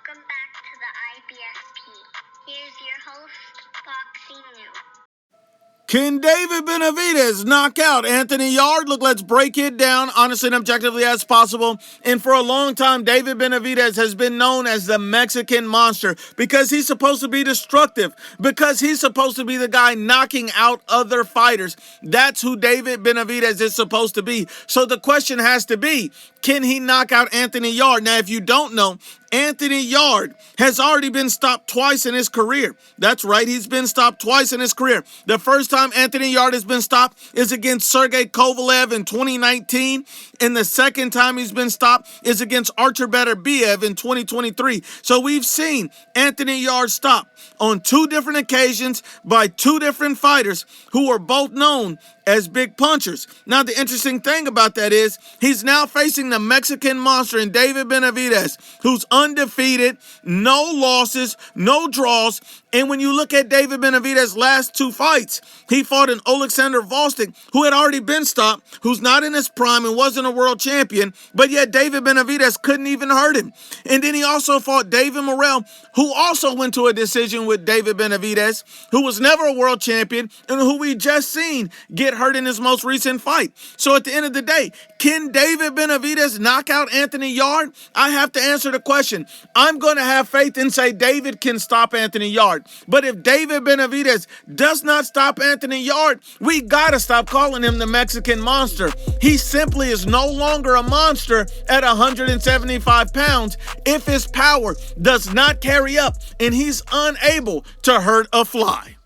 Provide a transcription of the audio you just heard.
Welcome back to the IBSP. Here's your host, Foxy New. Can David Benavidez knock out Anthony Yarde? Look, let's break it down honestly and objectively as possible. And for a long time, David Benavidez has been known as the Mexican Monster because he's supposed to be destructive, because he's supposed to be the guy knocking out other fighters. That's who David Benavidez is supposed to be. So the question has to be, can he knock out Anthony Yarde? Now, if you don't know, Anthony Yarde has already been stopped twice in his career. That's right, he's been stopped twice in his career. The first time Anthony Yarde has been stopped is against Sergey Kovalev in 2019, and the second time he's been stopped is against Artur Beterbiev in 2023. So we've seen Anthony Yarde stopped on two different occasions by two different fighters who are both known as big punchers. Now, the interesting thing about that is he's now facing the Mexican Monster in David Benavidez, who's undefeated, no losses, no draws. And when you look at David Benavidez's last two fights, he fought an Alexander Volstik, who had already been stopped, who's not in his prime and wasn't a world champion, but yet David Benavidez couldn't even hurt him. And then he also fought David Morrell, who also went to a decision with David Benavidez, who was never a world champion and who we just seen get hurt in his most recent fight. So at the end of the day, can David Benavidez knock out Anthony Yarde? I have to answer the question. I'm going to have faith and say David can stop Anthony Yarde. But if David Benavidez does not stop Anthony Yarde, we got to stop calling him the Mexican Monster. He simply is no longer a monster at 175 pounds if his power does not carry up and he's unable to hurt a fly.